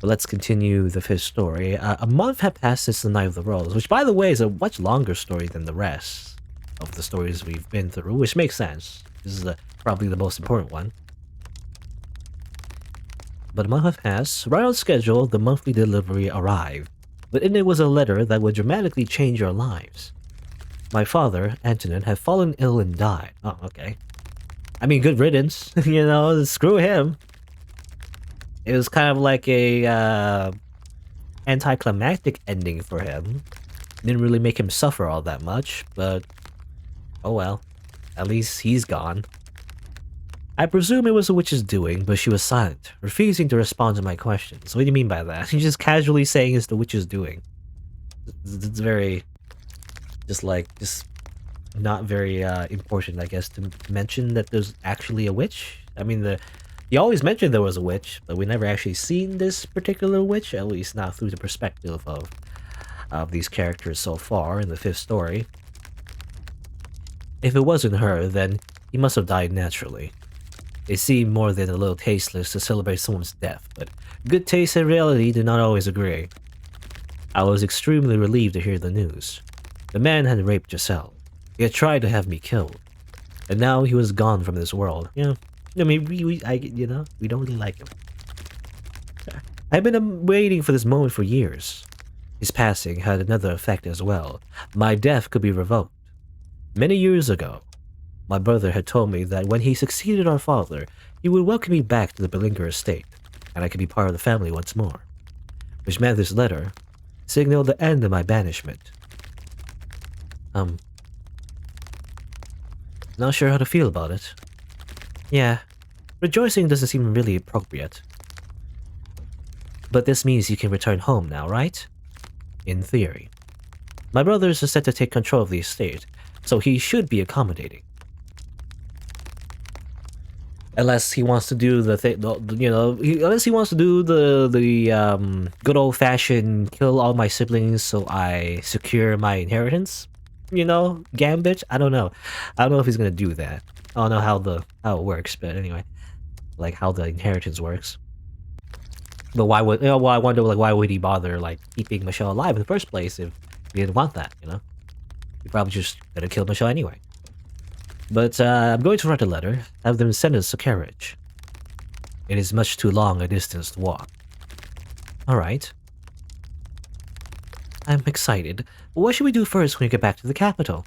But let's continue the fifth story. A month had passed since the Night of the Rose, which, by the way, is a much longer story than the rest of the stories we've been through, which makes sense. This is probably the most important one. But a month had passed. Right on schedule, the monthly delivery arrived. But in it was a letter that would dramatically change our lives. My father, Antonin, had fallen ill and died. Oh, okay. I mean, good riddance. You know, screw him. It was kind of like a anticlimactic ending for him. Didn't really make him suffer all that much, but oh well. At least he's gone. I presume it was the witch's doing, but she was silent, refusing to respond to my questions. What do you mean by that? She's just casually saying it's the witch's doing. It's very... just not very important, I guess, to mention that there's actually a witch. I mean, you always mentioned there was a witch, but we never actually seen this particular witch, at least not through the perspective of these characters so far in the fifth story. If it wasn't her, then he must have died naturally. It seemed more than a little tasteless to celebrate someone's death, but good taste and reality do not always agree. I was extremely relieved to hear the news. The man had raped Giselle. He had tried to have me killed, and now he was gone from this world. Yeah, I mean, we don't really like him. I've been waiting for this moment for years. His passing had another effect as well. My death could be revoked. Many years ago, my brother had told me that when he succeeded our father, he would welcome me back to the Bellinger estate, and I could be part of the family once more. Which meant this letter signaled the end of my banishment. Not sure how to feel about it. Yeah, rejoicing doesn't seem really appropriate. But this means you can return home now, right? In theory. My brothers are set to take control of the estate, so he should be accommodating. Unless he wants to do the thing, unless he wants to do the good old-fashioned kill all my siblings so I secure my inheritance, gambit. I don't know if he's gonna do that. I don't know how it works, but anyway, like how the inheritance works. But why would I wonder, like, why would he bother keeping Michelle alive in the first place if he didn't want that? He probably just gonna kill Michelle anyway. But I'm going to write a letter, have them send us a carriage. It is much too long a distance to walk. Alright. I'm excited. What should we do first when we get back to the capital?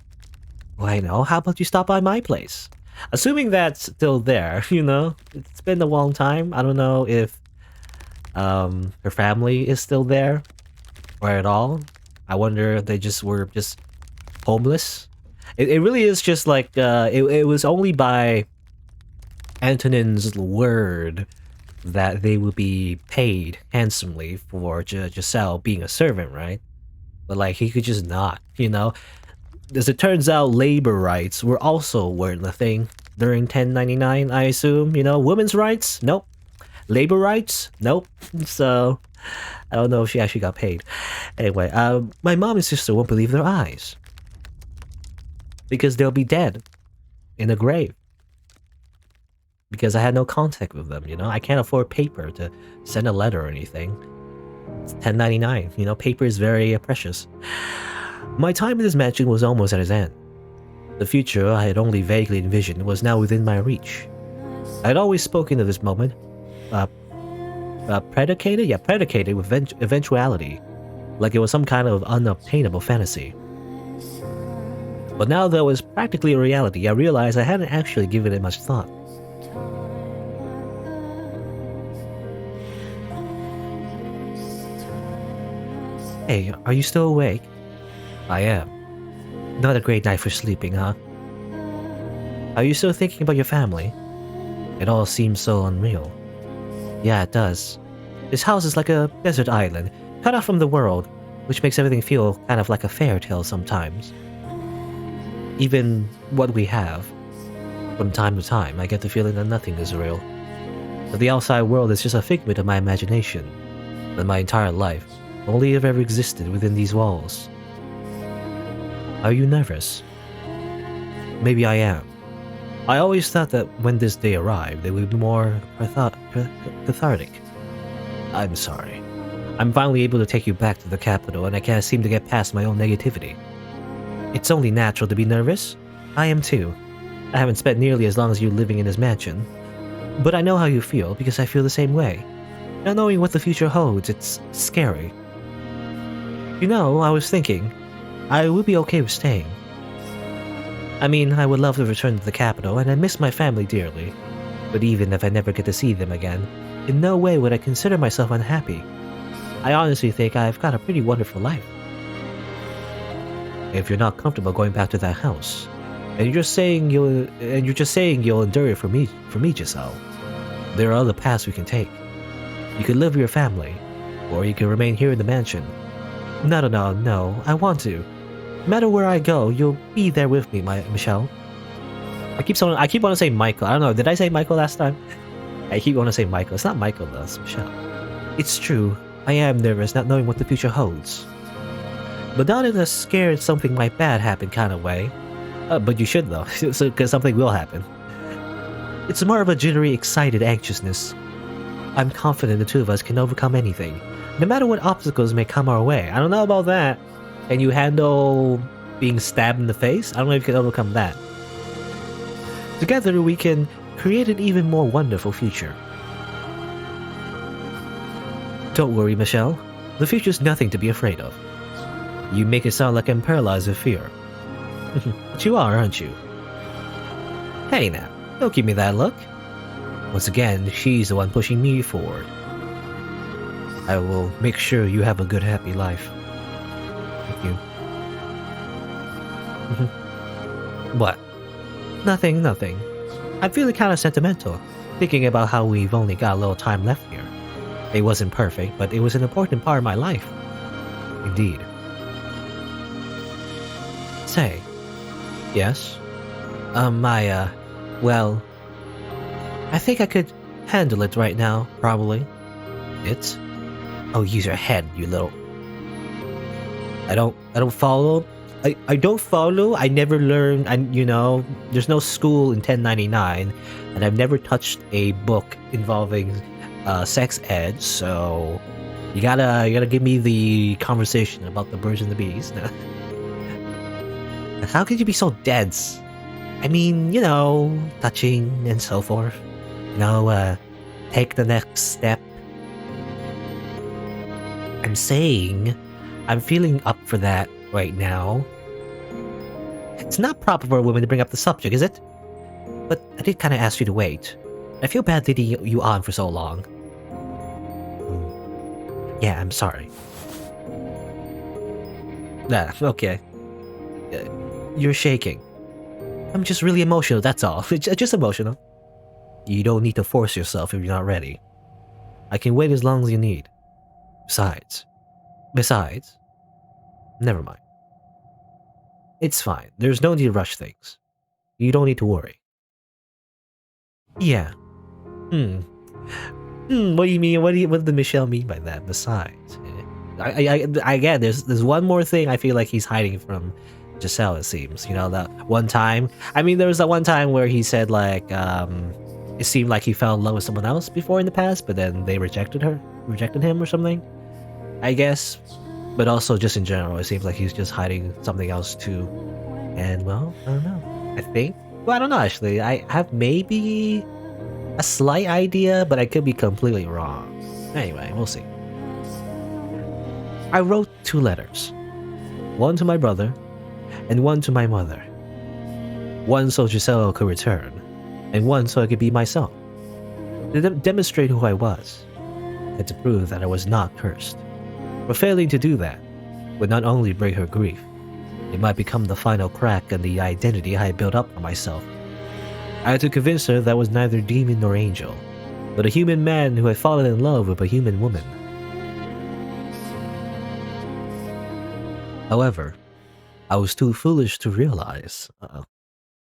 Well, I know. How about you stop by my place? Assuming that's still there, It's been a long time. I don't know if her family is still there or at all. I wonder if they were just homeless. It really is just like, it was only by Antonin's word that they would be paid handsomely for Giselle being a servant, right? But he could just not, As it turns out, labor rights weren't a thing during 1099, I assume, Women's rights? Nope. Labor rights? Nope. So, I don't know if she actually got paid. Anyway, my mom and sister won't believe their eyes. Because they'll be dead in a grave. Because I had no contact with them, I can't afford paper to send a letter or anything. It's 1099, paper is very precious. My time in this mansion was almost at its end. The future I had only vaguely envisioned was now within my reach. I had always spoken of this moment, predicated with eventuality, like it was some kind of unobtainable fantasy. But now that it was practically a reality, I realized I hadn't actually given it much thought. Hey, are you still awake? I am. Not a great night for sleeping, huh? Are you still thinking about your family? It all seems so unreal. Yeah, it does. This house is like a desert island, cut off from the world, which makes everything feel kind of like a fairy tale sometimes. Even what we have. From time to time, I get the feeling that nothing is real. That the outside world is just a figment of my imagination. That my entire life only have ever existed within these walls. Are you nervous? Maybe I am. I always thought that when this day arrived, it would be more cathartic. I'm sorry. I'm finally able to take you back to the capital, and I can't seem to get past my own negativity. It's only natural to be nervous. I am too. I haven't spent nearly as long as you living in this mansion. But I know how you feel, because I feel the same way. Not knowing what the future holds, it's scary. You know, I was thinking, I would be okay with staying. I mean, I would love to return to the capital, and I miss my family dearly. But even if I never get to see them again, in no way would I consider myself unhappy. I honestly think I've got a pretty wonderful life. If you're not comfortable going back to that house, and you're just saying you'll endure it for me, Giselle, there are other paths we can take. You could live with your family, or you can remain here in the mansion. No, I want to. No matter where I go, you'll be there with me, Michelle. I keep wanting to say Michael. I don't know, did I say Michael last time? I keep wanting to say Michael. It's not Michael though, it's Michelle. It's true, I am nervous not knowing what the future holds. But not in a scared something might bad happen kind of way. But you should though, because something will happen. It's more of a jittery, excited anxiousness. I'm confident the two of us can overcome anything, no matter what obstacles may come our way. I don't know about that. Can you handle being stabbed in the face? I don't know if you can overcome that. Together we can create an even more wonderful future. Don't worry, Michelle. The future's nothing to be afraid of. You make it sound like I'm paralyzed with fear. But you are, aren't you? Hey now, don't give me that look. Once again, she's the one pushing me forward. I will make sure you have a good, happy life. Thank you. What? Nothing. I'm feeling kind of sentimental, thinking about how we've only got a little time left here. It wasn't perfect, but it was an important part of my life. Indeed. Say. Yes? Well, I think I could handle it right now, probably. It? Oh, use your head, you little... I don't follow. I don't follow. I never learned, and there's no school in 1099, and I've never touched a book involving sex ed, so you gotta give me the conversation about the birds and the bees. How could you be so dense? I mean, touching and so forth. Take the next step. I'm saying, I'm feeling up for that right now. It's not proper for a woman to bring up the subject, is it? But I did kind of ask you to wait. I feel bad leading you on for so long. Yeah, I'm sorry. Okay. You're shaking. I'm just really emotional, that's all. Just emotional. You don't need to force yourself if you're not ready. I can wait as long as you need. Besides, never mind. It's fine. There's no need to rush things. You don't need to worry. Yeah. What do you mean? What did Michelle mean by that? Besides, I get there's one more thing I feel like he's hiding from Giselle. It seems, that one time. I mean, there was that one time where he said like, it seemed like he fell in love with someone else before in the past, but then they rejected him or something. I guess. But also just in general, it seems like he's just hiding something else too. And well, I don't know. I think. Well, I don't know actually. I have maybe a slight idea, but I could be completely wrong. Anyway, we'll see. I wrote 2 letters. One to my brother, and one to my mother. One so Giselle could return, and one so I could be myself. To demonstrate who I was, and to prove that I was not cursed. But failing to do that would not only bring her grief, it might become the final crack in the identity I had built up for myself. I had to convince her that I was neither demon nor angel, but a human man who had fallen in love with a human woman. However, I was too foolish to realize that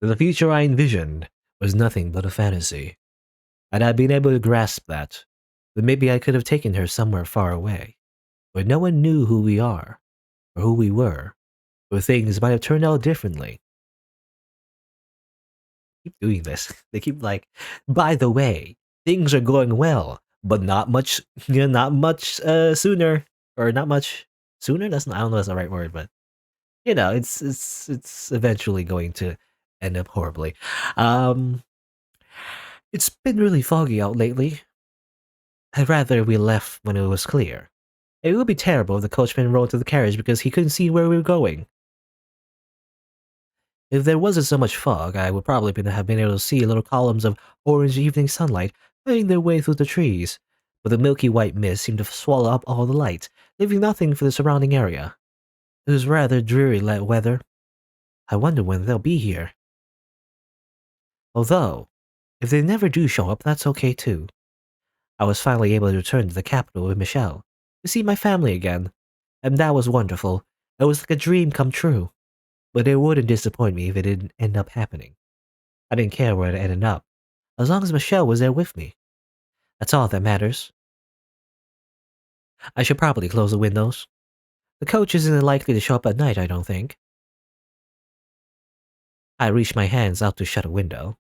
the future I envisioned was nothing but a fantasy. Had I been able to grasp that, then maybe I could have taken her somewhere far away, where no one knew who we are, or who we were, where things might have turned out differently. Keep doing this. They keep like, by the way, things are going well, but not much, not much sooner, or not much sooner. That's not, I don't know if that's the right word, but it's eventually going to end up horribly. Um, it's been really foggy out lately. I'd rather we left when it was clear. It would be terrible if the coachman rode to the carriage because he couldn't see where we were going. If there wasn't so much fog, I would probably have been able to see little columns of orange evening sunlight finding their way through the trees, but the milky white mist seemed to swallow up all the light, leaving nothing for the surrounding area. It was rather dreary weather. I wonder when they'll be here. Although, if they never do show up, that's okay too. I was finally able to return to the capital with Michelle, to see my family again, and that was wonderful. It was like a dream come true. But it wouldn't disappoint me if it didn't end up happening. I didn't care where it ended up, as long as Michelle was there with me. That's all that matters. I should probably close the windows. The coach isn't likely to show up at night, I don't think. I reached my hands out to shut a window,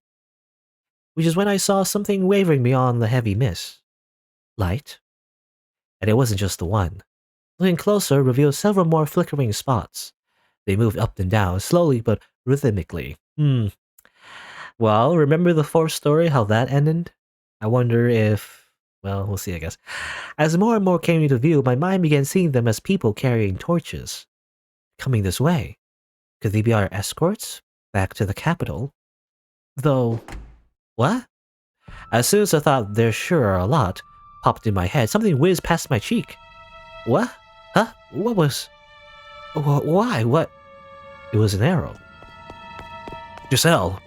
which is when I saw something wavering beyond the heavy mist. Light? And it wasn't just the one. Looking closer revealed several more flickering spots. They moved up and down, slowly but rhythmically. Well, remember the fourth story, how that ended? I wonder if... Well, we'll see, I guess. As more and more came into view, my mind began seeing them as people carrying torches. Coming this way. Could they be our escorts? Back to the capital? Though... What? As soon as I thought there sure are a lot, popped in my head, something whizzed past my cheek. What? Huh? What was... Why? What? It was an arrow. Giselle!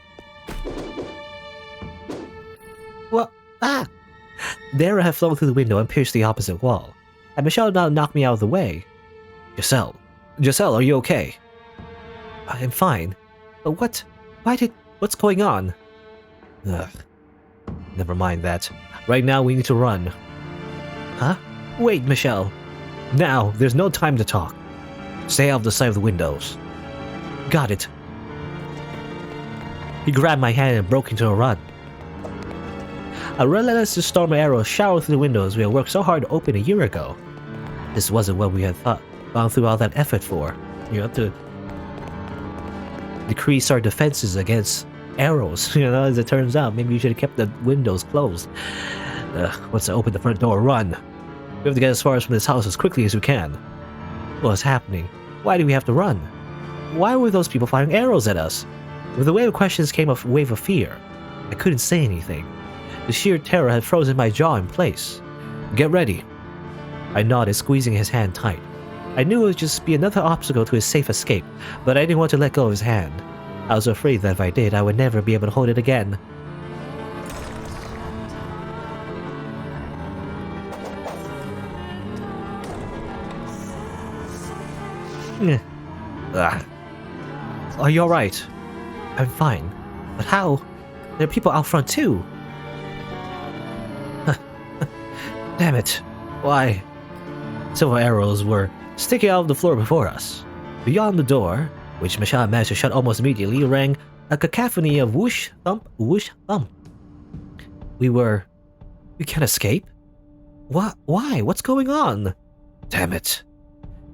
What? Ah! The arrow had flown through the window and pierced the opposite wall, and Michelle now knocked me out of the way. Giselle! Giselle, are you okay? I am fine. But what? What's going on? Ugh. Never mind that. Right now we need to run. Huh? Wait, Michelle. Now, there's no time to talk. Stay out of the sight of the windows. Got it. He grabbed my hand and broke into a run. A relentless storm of arrows showered through the windows we had worked so hard to open a year ago. This wasn't what we had gone through all that effort for. You have to decrease our defenses against arrows. As it turns out, maybe you should have kept the windows closed. Once I open the front door, run. We have to get as far from this house as quickly as we can. What's happening? Why do we have to run? Why were those people firing arrows at us? With the wave of questions came a wave of fear. I couldn't say anything. The sheer terror had frozen my jaw in place. Get ready. I nodded, squeezing his hand tight. I knew it would just be another obstacle to his safe escape, but I didn't want to let go of his hand. I was afraid that if I did, I would never be able to hold it again. Are you alright? I'm fine. But how? There are people out front too. Damn it. Why? Several arrows were sticking out of the floor before us. Beyond the door, which Michelle managed to shut almost immediately, rang a cacophony of whoosh, thump, whoosh, thump. We can't escape? What? Why? What's going on? Damn it.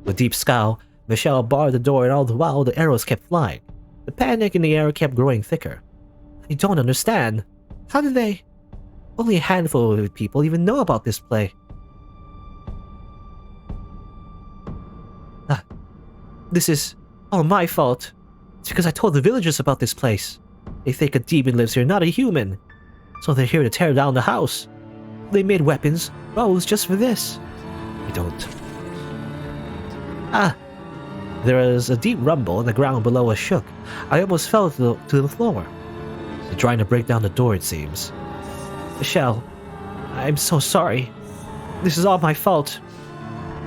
With deep scowl, Michelle barred the door, and all the while the arrows kept flying. The panic in the air kept growing thicker. I don't understand. How did they... Only a handful of people even know about this play. This is all my fault. It's because I told the villagers about this place. They think a demon lives here, not a human. So they're here to tear down the house. They made weapons, bows just for this. I don't... There was a deep rumble and the ground below us shook. I almost fell to the floor. They're trying to break down the door, it seems. Michelle, I'm so sorry. This is all my fault.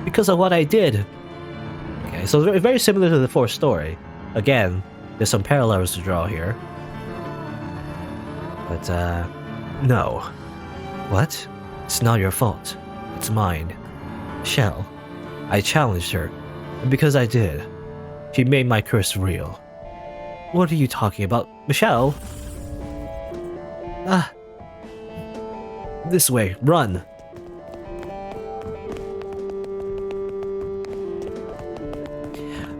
Because of what I did. Okay, so it's very similar to the fourth story. Again, there's some parallels to draw here. But, no. What? It's not your fault. It's mine. Michelle, I challenged her. And because I did, she made my curse real. What are you talking about, Michelle? This way, run.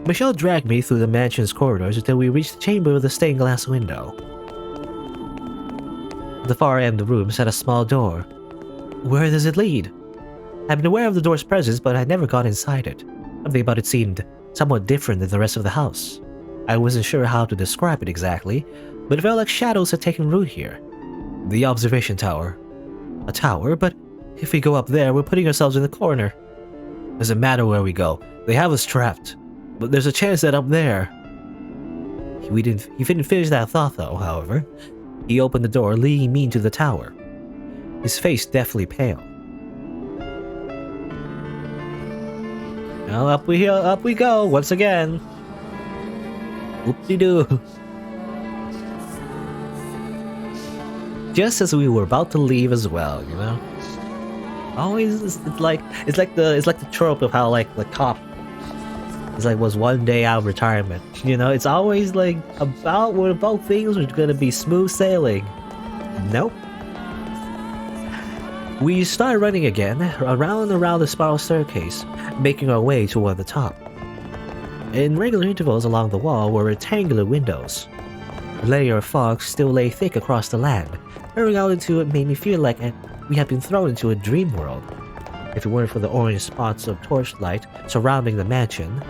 Michelle dragged me through the mansion's corridors until we reached the chamber with a stained glass window. At the far end of the room sat a small door. Where does it lead? I've been aware of the door's presence, but I'd never got inside it. Something about it seemed somewhat different than the rest of the house. I wasn't sure how to describe it exactly, but it felt like shadows had taken root here. The observation tower. A tower, but if we go up there, we're putting ourselves in the corner. Doesn't matter where we go, they have us trapped. But there's a chance that up there... He didn't finish that thought though, however. He opened the door, leading me into the tower. His face deathly pale. Now up we go, once again. Whoop-de-doo. Just as we were about to leave as well, you know? Always, it's like the trope of how like the cop was one day out of retirement. You know, it's always like about things are gonna be smooth sailing. Nope. We started running again, around and around the spiral staircase, making our way toward the top. In regular intervals along the wall were rectangular windows. A layer of fog still lay thick across the land. Peering out into it made me feel like we had been thrown into a dream world. If it weren't for the orange spots of torchlight surrounding the mansion,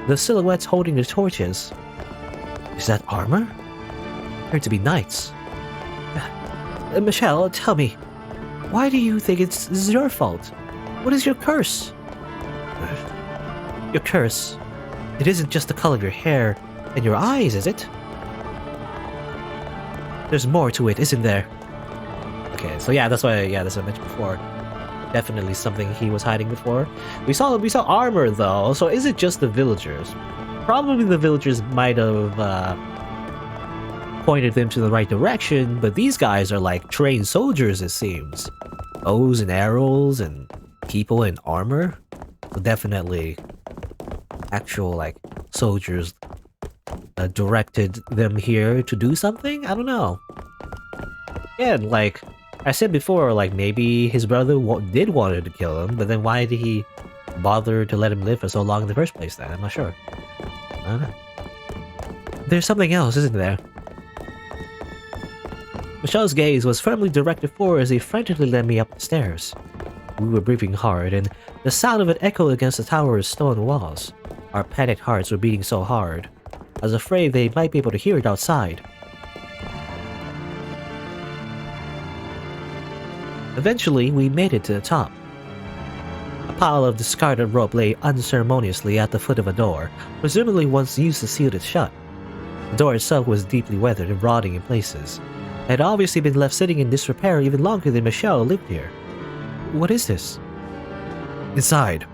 the silhouettes holding the torches. Is that armor? Appeared to be knights. Michelle, tell me, why do you think this is your fault? What is your curse? Your curse? It isn't just the color of your hair and your eyes, is it? There's more to it, isn't there? Okay, so yeah, that's what I mentioned before. Definitely something he was hiding before. We saw armor though, so is it just the villagers? Probably the villagers might have pointed them to the right direction, but these guys are like trained soldiers, it seems. Bows and arrows and people in armor. So definitely actual like soldiers directed them here to do something? I don't know. Again, like I said before, like maybe his brother did wanted to kill him, but then why did he bother to let him live for so long in the first place then? I'm not sure. I don't know. There's something else, isn't there? Michelle's gaze was firmly directed forward as he frantically led me up the stairs. We were breathing hard, and the sound of it echoed against the tower's stone walls. Our panicked hearts were beating so hard. I was afraid they might be able to hear it outside. Eventually, we made it to the top. A pile of discarded rope lay unceremoniously at the foot of a door, presumably once used to seal it shut. The door itself was deeply weathered and rotting in places. It had obviously been left sitting in disrepair even longer than Michelle lived here. What is this? Inside.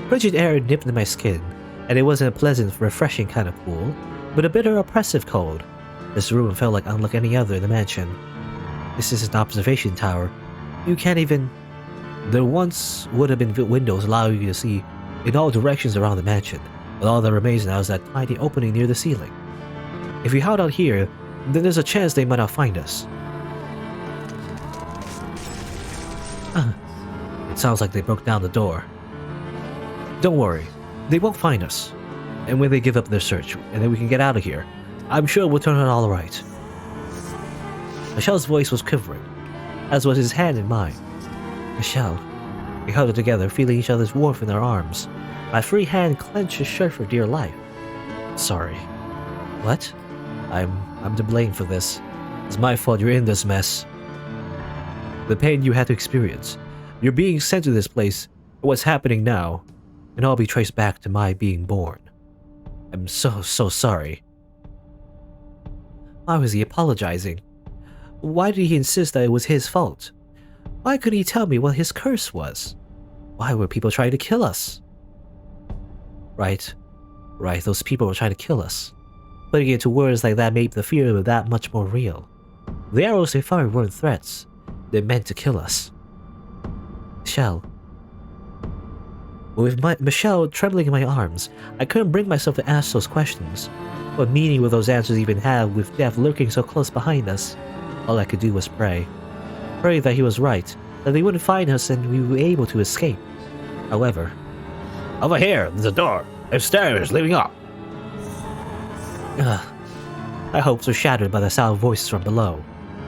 Frigid air nipped in my skin, and it wasn't a pleasant, refreshing kind of cool, but a bitter, oppressive cold. This room felt like unlike any other in the mansion. This is an observation tower. You can't even... There once would have been windows allowing you to see in all directions around the mansion, but all that remains now is that tiny opening near the ceiling. If we held out here, then there's a chance they might not find us. It sounds like they broke down the door. Don't worry, they won't find us. And when they give up their search, and then we can get out of here, I'm sure we'll turn out all right. Michelle's voice was quivering, as was his hand in mine. Michelle. We held it together, feeling each other's warmth in our arms. My free hand clenched his shirt for dear life. Sorry. What? I'm to blame for this. It's my fault you're in this mess. The pain you had to experience, your being sent to this place, what's happening now, can all be traced back to my being born. I'm so sorry. Why was he apologizing? Why did he insist that it was his fault? Why couldn't he tell me what his curse was? Why were people trying to kill us? Right, those people were trying to kill us. Putting it into words like that made the fear that much more real. The arrows they fired weren't threats. They meant to kill us. Michelle. With Michelle trembling in my arms, I couldn't bring myself to ask those questions. What meaning would those answers even have with death lurking so close behind us? All I could do was pray. Pray that he was right, that they wouldn't find us and we would be able to escape. However, over here, there's a door. There's stairs leading up. My hopes were shattered by the sound of voices from below.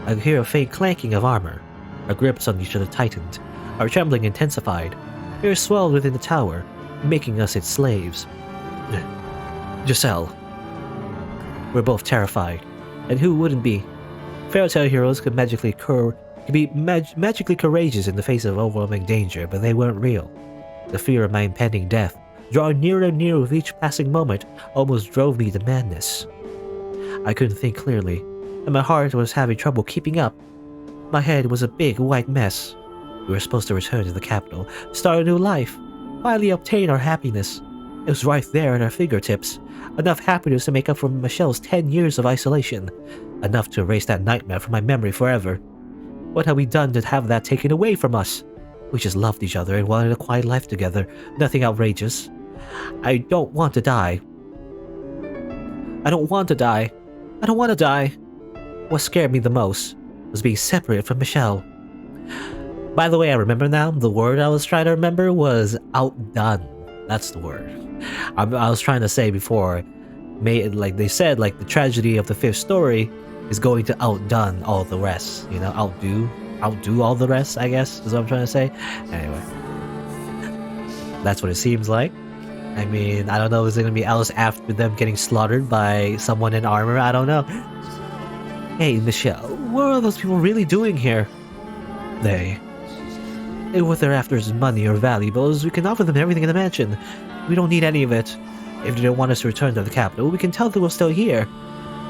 I could hear a faint clanking of armor. Our grips on each other tightened. Our trembling intensified. Fear swelled within the tower, making us its slaves. Giselle. We're both terrified. And who wouldn't be? Fairytale heroes could be magically courageous in the face of overwhelming danger, but they weren't real. The fear of my impending death, drawing nearer and nearer with each passing moment, almost drove me to madness. I couldn't think clearly, and my heart was having trouble keeping up. My head was a big white mess. We were supposed to return to the capital, start a new life, finally obtain our happiness. It was right there at our fingertips. Enough happiness to make up for Michelle's 10 years of isolation. Enough to erase that nightmare from my memory forever. What had we done to have that taken away from us? We just loved each other and wanted a quiet life together. Nothing outrageous. I don't want to die. I don't want to die. I don't want to die. What scared me the most was being separated from Michelle. By the way, I remember now, the word I was trying to remember was outdone. That's the word. I was trying to say before, like they said, like the tragedy of the fifth story is going to outdone all the rest. You know, outdo all the rest, I guess, is what I'm trying to say. Anyway, that's what it seems like. I mean, I don't know, is it going to be else after them getting slaughtered by someone in armor? I don't know. Hey, Michelle, what are those people really doing here? What they're after is money or valuables. We can offer them everything in the mansion. We don't need any of it. If they don't want us to return to the capital, we can tell them we're still here.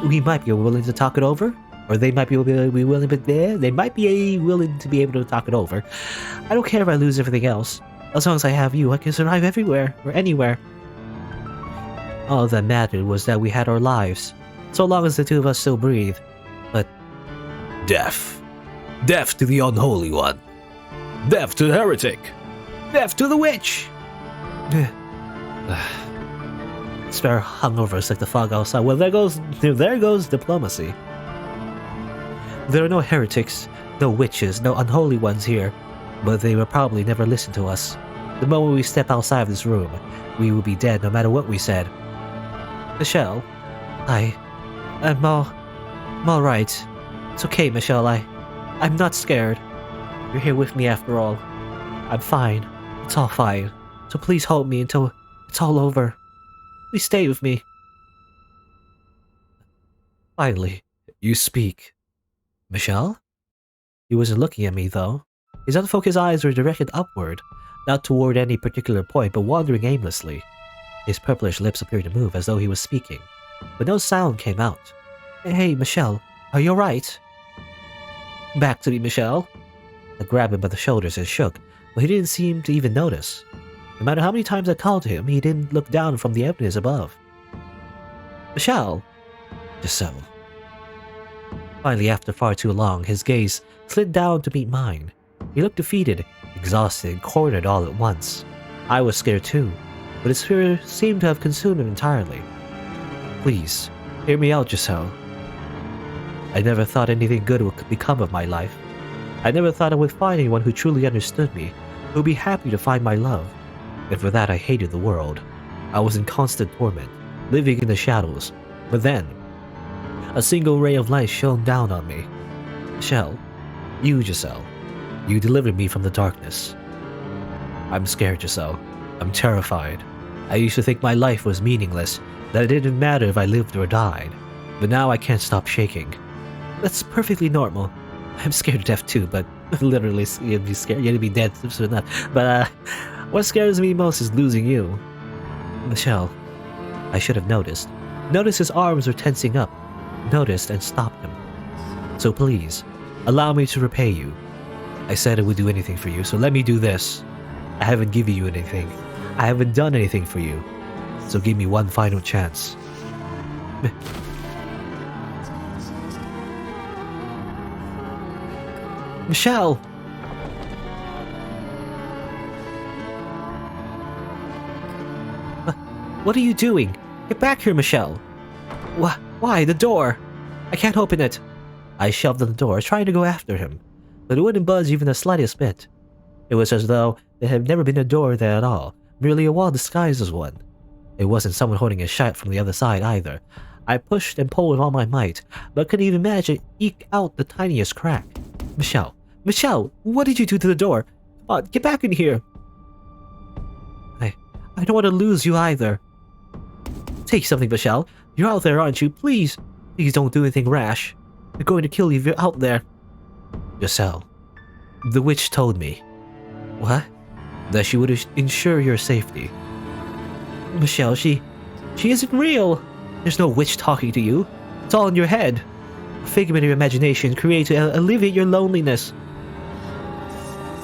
We might be willing to talk it over, or they might be willing, but they might be willing to be able to talk it over. I don't care if I lose everything else. As long as I have you, I can survive everywhere or anywhere. All that mattered was that we had our lives, so long as the two of us still breathe. But death to the unholy one. Death to the heretic! Death to the witch! Spare hung over us like the fog outside. Well, there goes diplomacy. There are no heretics, no witches, no unholy ones here, but they will probably never listen to us. The moment we step outside of this room, we will be dead no matter what we said. Michelle, I'm all right. It's okay, Michelle. I'm not scared. You're here with me after all. I'm fine. It's all fine. So please hold me until it's all over. Please stay with me. Finally, you speak. Michelle? He wasn't looking at me, though. His unfocused eyes were directed upward, not toward any particular point, but wandering aimlessly. His purplish lips appeared to move as though he was speaking, but no sound came out. Hey, Michelle, are you alright? Back to me, Michelle. I grabbed him by the shoulders and shook, but he didn't seem to even notice. No matter how many times I called to him, he didn't look down from the emptiness above. Michelle! Giselle. Finally, after far too long, his gaze slid down to meet mine. He looked defeated, exhausted, cornered all at once. I was scared too, but his fear seemed to have consumed him entirely. Please, hear me out, Giselle. I never thought anything good would become of my life. I never thought I would find anyone who truly understood me, who would be happy to find my love. And for that I hated the world. I was in constant torment, living in the shadows. But then, a single ray of light shone down on me. Giselle, you delivered me from the darkness. I'm scared, Giselle. I'm terrified. I used to think my life was meaningless, that it didn't matter if I lived or died. But now I can't stop shaking. That's perfectly normal. I'm scared to death too, but literally, you'd be scared. You'd be dead soon enough. But what scares me most is losing you. Michelle, I should have noticed. Noticed his arms were tensing up. Noticed and stopped him. So please, allow me to repay you. I said I would do anything for you, so let me do this. I haven't given you anything. I haven't done anything for you. So give me one final chance. Michelle! What are you doing? Get back here, Michelle! Why? The door! I can't open it! I shoved on the door, trying to go after him, but it wouldn't budge even the slightest bit. It was as though there had never been a door there at all, merely a wall disguised as one. It wasn't someone holding a shot from the other side either. I pushed and pulled with all my might, but couldn't even manage to eke out the tiniest crack. Michelle! Michelle! What did you do to the door? Come on, get back in here! I don't want to lose you either. Take something, Michelle. You're out there, aren't you? Please don't do anything rash. They're going to kill you if you're out there. Giselle. The witch told me. What? That she would ensure your safety. Michelle, she isn't real. There's no witch talking to you. It's all in your head. A figment of your imagination created to alleviate your loneliness.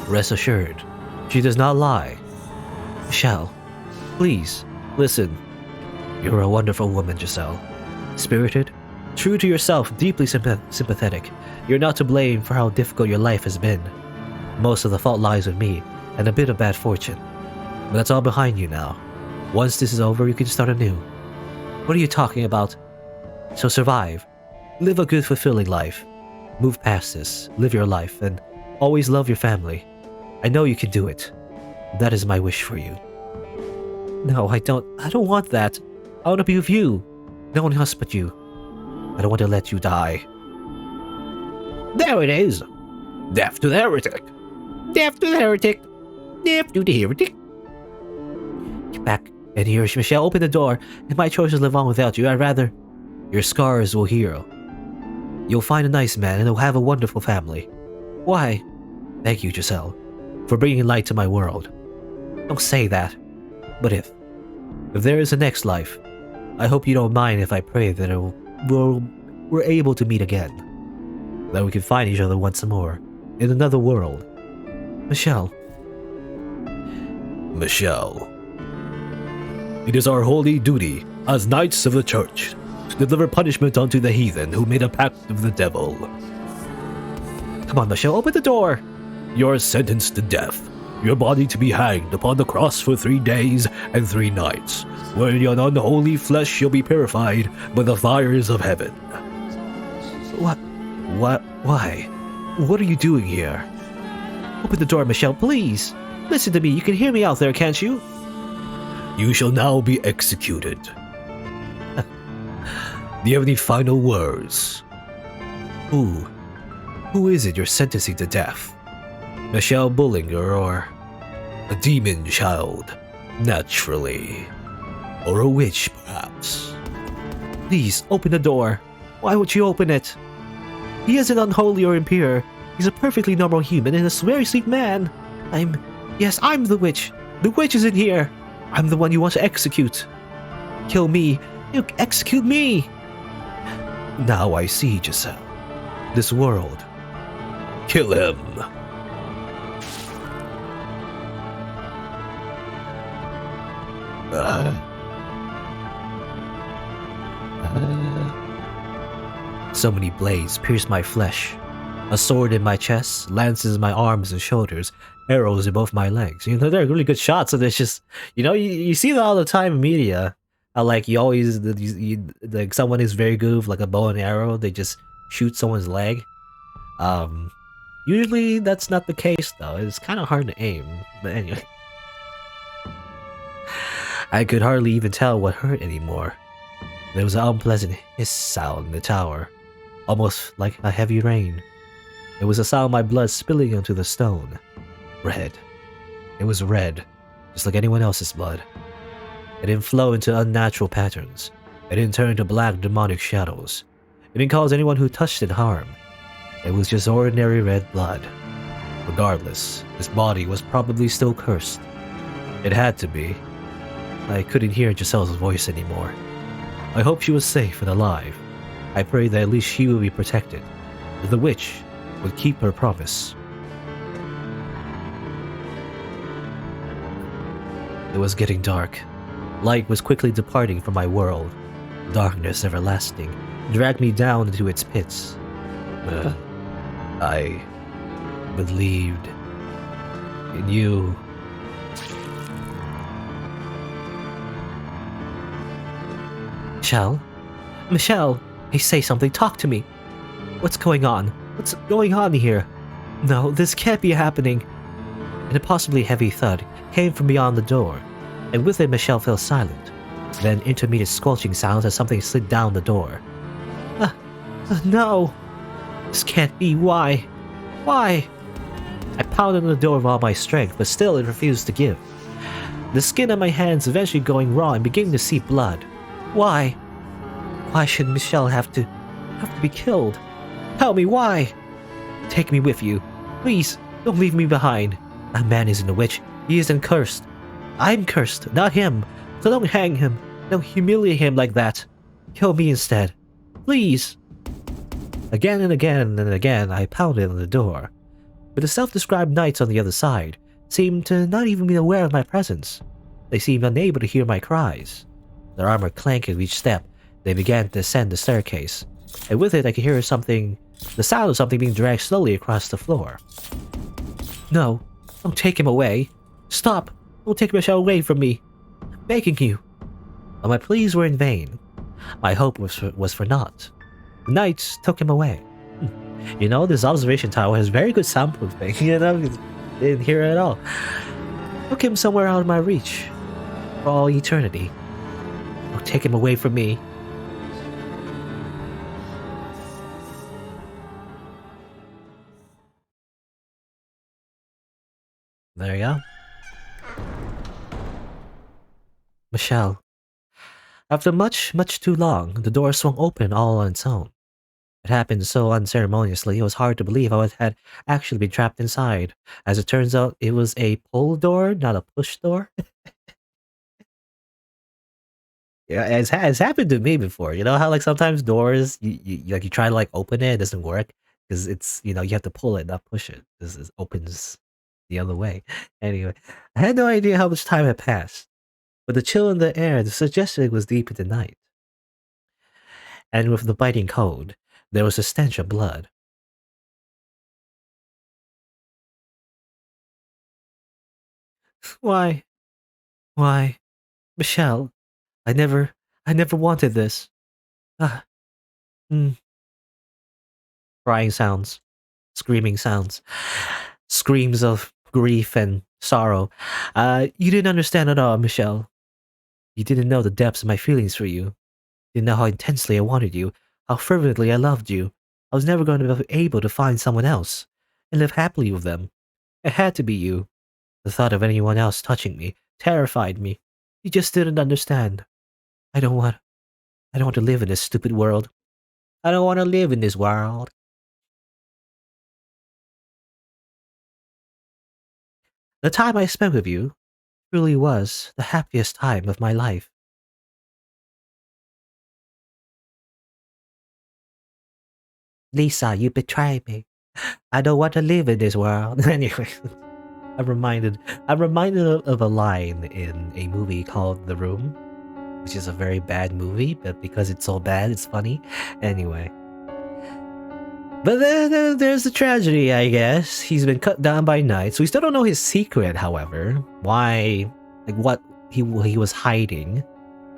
Rest assured, she does not lie. Michelle, please, listen. You're a wonderful woman, Giselle. Spirited, true to yourself, deeply sympathetic. You're not to blame for how difficult your life has been. Most of the fault lies with me, and a bit of bad fortune. But that's all behind you now. Once this is over, you can start anew. What are you talking about? So survive. Live a good, fulfilling life. Move past this, live your life, and always love your family. I know you can do it. That is my wish for you. No, I don't want that. I want to be with you. No one else but you. I don't want to let you die. There it is. Death to the heretic. Death to the heretic. Death to the heretic. Get back in here, Michelle. Open the door. If my choices live on without you, I'd rather... Your scars will heal. You'll find a nice man and you'll have a wonderful family. Why? Thank you, Giselle, for bringing light to my world. Don't say that. But if there is a next life, I hope you don't mind if I pray that we're able to meet again. That we can find each other once more, in another world. Michelle. Michelle. It is our holy duty, as knights of the church, to deliver punishment unto the heathen who made a pact with the devil. Come on, Michelle, open the door! You are sentenced to death. Your body to be hanged upon the cross for 3 days and 3 nights, where your unholy flesh shall be purified by the fires of heaven. What? Why? What are you doing here? Open the door, Michelle, please! Listen to me, you can hear me out there, can't you? You shall now be executed. Do you have any final words? Who is it you're sentencing to death? Michelle Bullinger, or a demon child, naturally. Or a witch, perhaps. Please, open the door. Why would you open it? He isn't unholy or impure. He's a perfectly normal human and a very sweet man. Yes, I'm the witch. The witch is in here. I'm the one you want to execute. Kill me. You execute me. Now I see, Giselle. This world. Kill him. So many blades pierce my flesh. A sword in my chest, lances in my arms and shoulders, arrows in both my legs. You know, they're really good shots, and it's just, you know, you see that all the time in media. Like, you always, like, someone is very good with, like, a bow and arrow, they just shoot someone's leg. Usually that's not the case, though. It's kind of hard to aim, but anyway. I could hardly even tell what hurt anymore. There was an unpleasant hiss sound in the tower, almost like a heavy rain. It was a sound of my blood spilling onto the stone. Red. It was red, just like anyone else's blood. It didn't flow into unnatural patterns. It didn't turn into black demonic shadows. It didn't cause anyone who touched it harm. It was just ordinary red blood. Regardless, this body was probably still cursed. It had to be. I couldn't hear Giselle's voice anymore. I hoped she was safe and alive. I prayed that at least she would be protected. The witch would keep her promise. It was getting dark. Light was quickly departing from my world. Darkness everlasting dragged me down into its pits. I believed in you. Michelle, hey, say something, talk to me. What's going on? What's going on here? No, this can't be happening. An impossibly heavy thud came from beyond the door, and with it Michelle fell silent. Then intermittent squelching sounds as something slid down the door. No! This can't be. Why? Why? I pounded on the door with all my strength, but still it refused to give. The skin on my hands eventually going raw and beginning to seep blood. Why? Why should Michelle have to be killed? Tell me why! Take me with you. Please, don't leave me behind. That man isn't a witch. He isn't cursed. I'm cursed, not him. So don't hang him. Don't humiliate him like that. Kill me instead. Please. Again and again and again, I pounded on the door. But the self-described knights on the other side seemed to not even be aware of my presence. They seemed unable to hear my cries. Their armor clanked at each step. They began to ascend the staircase, and with it I could hear the sound of something being dragged slowly across the floor. No, don't take him away. Stop! Don't take Michelle away from me. I'm begging you. But my pleas were in vain. My hope was for naught. The knights took him away. You know, this observation tower has very good soundproofing. You know, didn't hear it at all. Took him somewhere out of my reach. For all eternity. Don't take him away from me. There you go. Michelle. After much too long, the door swung open all on its own. It happened so unceremoniously, it was hard to believe I had actually been trapped inside. As it turns out, it was a pull door, not a push door. Yeah, it's happened to me before. You know how like sometimes doors, you try to like open it, it doesn't work because it's you have to pull it, not push it. This opens the other way. Anyway, I had no idea how much time had passed, but the chill in the air suggested it was deep into night. And with the biting cold, there was a stench of blood. Why? Why? Michelle, I never wanted this. Ah, mm. Crying sounds, screaming sounds, screams of grief and sorrow. You didn't understand at all, Michelle. You didn't know the depths of my feelings for you. You didn't know how intensely I wanted you, how fervently I loved you. I was never going to be able to find someone else and live happily with them. It had to be you. The thought of anyone else touching me terrified me. You just didn't understand. I don't want to live in this stupid world. I don't want to live in this world. The time I spent with you truly was the happiest time of my life. Lisa, you betrayed me. I don't want to live in this world. Anyway, I'm reminded of a line in a movie called The Room, which is a very bad movie, but because it's so bad, it's funny. Anyway. But then there's the tragedy, I guess. He's been cut down by knights. We still don't know his secret, however. Why, like what he was hiding,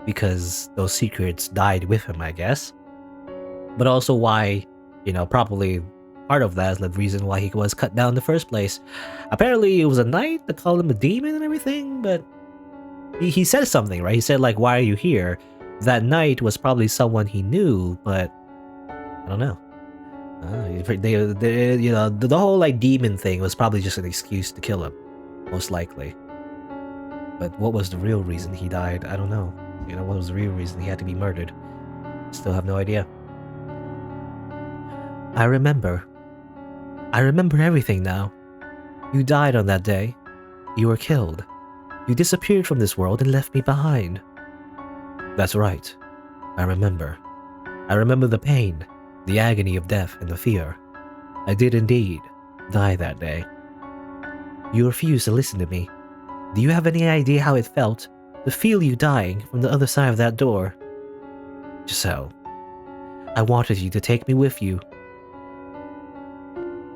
because those secrets died with him, I guess. But also why, probably part of that is the reason why he was cut down in the first place. Apparently it was a knight that called him a demon and everything, but he said something, right? He said like, why are you here? That knight was probably someone he knew, but I don't know. The whole like demon thing was probably just an excuse to kill him, most likely. But what was the real reason he died? I don't know. What was the real reason he had to be murdered? Still have no idea. I remember everything now. You died on that day. You were killed. You disappeared from this world and left me behind. That's right. I remember. I remember the pain, the agony of death and the fear. I did indeed die that day. You refused to listen to me. Do you have any idea how it felt to feel you dying from the other side of that door? Giselle, I wanted you to take me with you.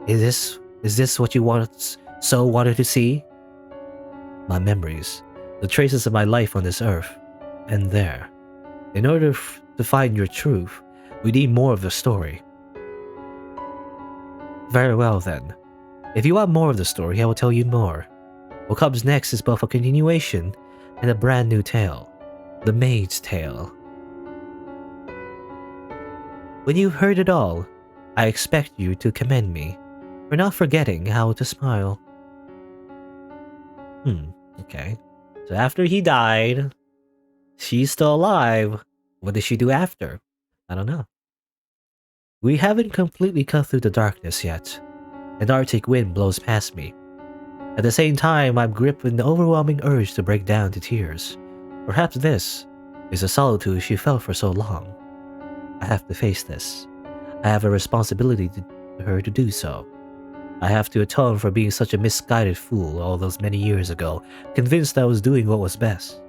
Is this what you wanted to see? My memories, the traces of my life on this earth, and there. In order to find your truth, we need more of the story. Very well then. If you want more of the story, I will tell you more. What comes next is both a continuation and a brand new tale. The Maid's Tale. When you've heard it all, I expect you to commend me for not forgetting how to smile. Okay. So after he died, she's still alive. What does she do after? I don't know. We haven't completely cut through the darkness yet. An Arctic wind blows past me. At the same time, I'm gripped with an overwhelming urge to break down to tears. Perhaps this is the solitude she felt for so long. I have to face this. I have a responsibility to her to do so. I have to atone for being such a misguided fool all those many years ago, convinced I was doing what was best.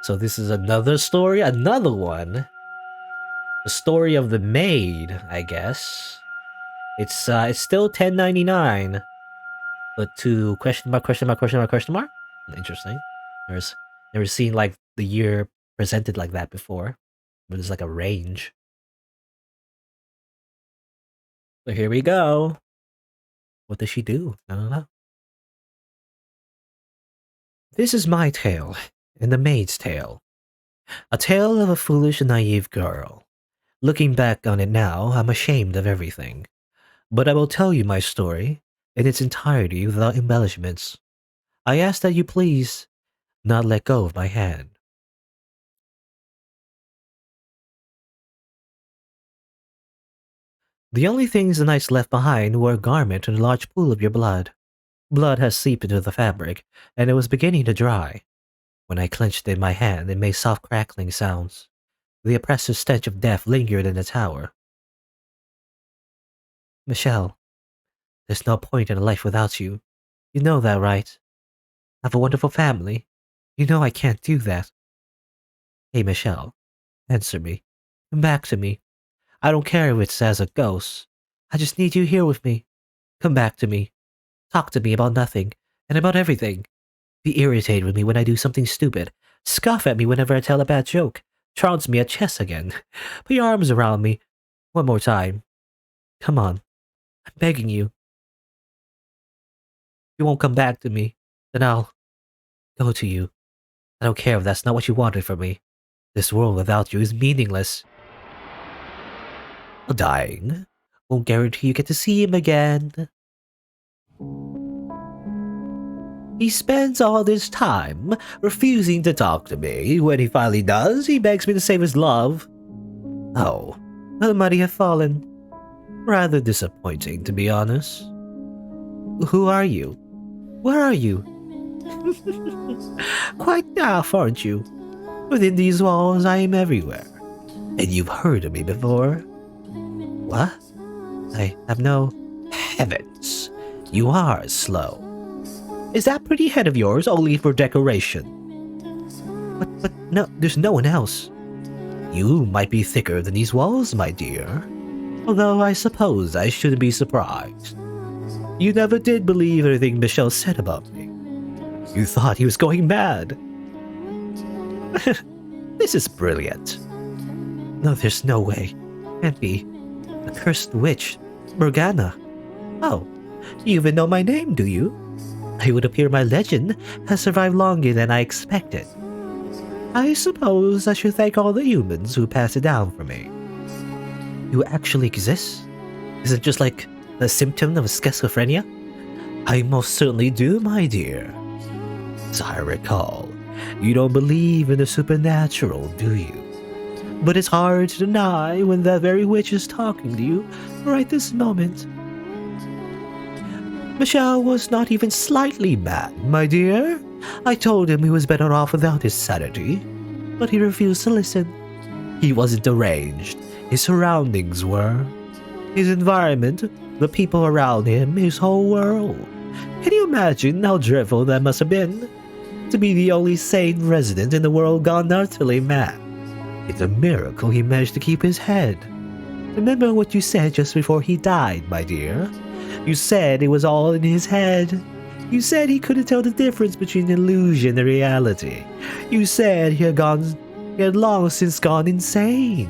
So this is another story? Another one? The story of the maid, I guess. It's still 10.99, but to question mark, question mark, question mark, question mark? Interesting. Never seen like the year presented like that before. But it's like a range. So here we go. What does she do? I don't know. This is my tale, and the maid's tale. A tale of a foolish and naive girl. Looking back on it now, I'm ashamed of everything. But I will tell you my story in its entirety without embellishments. I ask that you please not let go of my hand. The only things the knights left behind were a garment and a large pool of your blood. Blood has seeped into the fabric, and it was beginning to dry. When I clenched it in my hand, it made soft crackling sounds. The oppressive stench of death lingered in the tower. Michelle, there's no point in a life without you. You know that, right? I have a wonderful family. You know I can't do that. Hey, Michelle, answer me. Come back to me. I don't care if it's as a ghost. I just need you here with me. Come back to me. Talk to me about nothing, and about everything. Be irritated with me when I do something stupid. Scoff at me whenever I tell a bad joke. Trounce me at chess again. Put your arms around me. One more time. Come on. I'm begging you. If you won't come back to me, then I'll go to you. I don't care if that's not what you wanted from me. This world without you is meaningless. Dying won't guarantee you get to see him again. He spends all this time refusing to talk to me. When he finally does, he begs me to save his love. Oh, the mighty have fallen. Rather disappointing, to be honest. Who are you? Where are you? Quite daft, aren't you? Within these walls, I am everywhere. And you've heard of me before. What? I have no... Heavens, you are slow. Is that pretty head of yours only for decoration? But no, there's no one else. You might be thicker than these walls, my dear. Although I suppose I shouldn't be surprised. You never did believe everything Michelle said about me. You thought he was going mad. This is brilliant. No, there's no way. Can't be. The cursed witch, Morgana. Oh, you even know my name, do you? It would appear my legend has survived longer than I expected. I suppose I should thank all the humans who passed it down for me. You actually exist? Is it just like a symptom of schizophrenia? I most certainly do, my dear. As I recall, you don't believe in the supernatural, do you? But it's hard to deny when that very witch is talking to you right this moment. Michelle was not even slightly mad, my dear. I told him he was better off without his sanity, but he refused to listen. He wasn't deranged. His surroundings were. His environment, the people around him, his whole world. Can you imagine how dreadful that must have been? To be the only sane resident in the world gone utterly mad. It's a miracle he managed to keep his head. Remember what you said just before he died, my dear? You said it was all in his head. You said he couldn't tell the difference between illusion and reality. You said he had gone He had long since gone insane.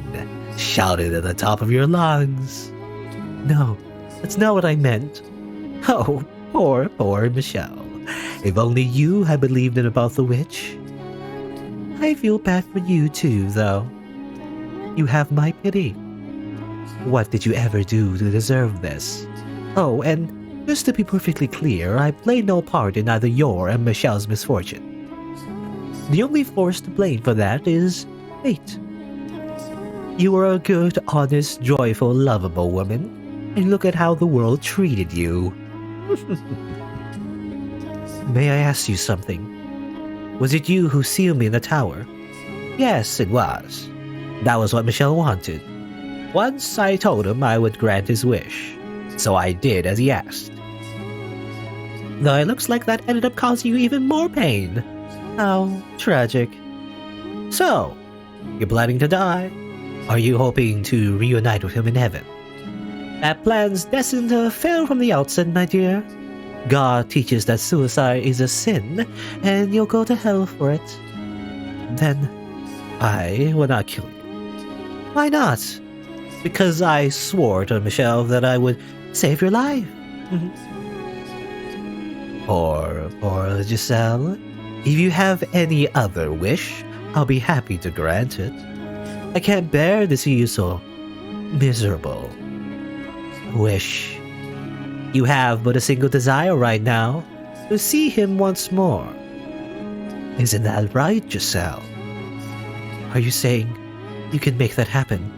Shouted at the top of your lungs. No, that's not what I meant. Oh, poor Michelle. If only you had believed in about the witch. I feel bad for you too, though. You have my pity. What did you ever do to deserve this? Oh, and just to be perfectly clear, I played no part in either your and Michelle's misfortune. The only force to blame for that is fate. You were a good, honest, joyful, lovable woman, and look at how the world treated you. May I ask you something? Was it you who sealed me in the tower? Yes, it was. That was what Michelle wanted. Once I told him I would grant his wish, so I did as he asked. Though it looks like that ended up causing you even more pain. How tragic. So, you're planning to die? Are you hoping to reunite with him in heaven? That plan's destined to fail from the outset, my dear. God teaches that suicide is a sin, and you'll go to hell for it. Then, I will not kill you. Why not? Because I swore to Michelle that I would save your life. Poor Giselle. If you have any other wish, I'll be happy to grant it. I can't bear to see you so miserable. Wish. You have but a single desire right now, to see him once more. Isn't that right, Giselle? Are you saying you can make that happen?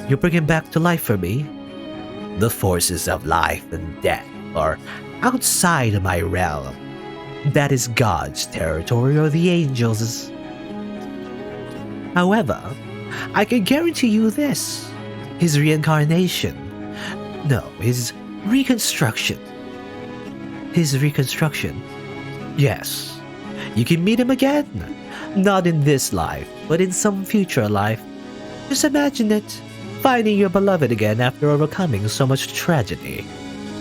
You'll bring him back to life for me? The forces of life and death are outside of my realm. That is God's territory or the angels'. However, I can guarantee you this. His reincarnation. No, his reconstruction. His reconstruction. Yes. You can meet him again. Not in this life, but in some future life. Just imagine it. Finding your beloved again after overcoming so much tragedy.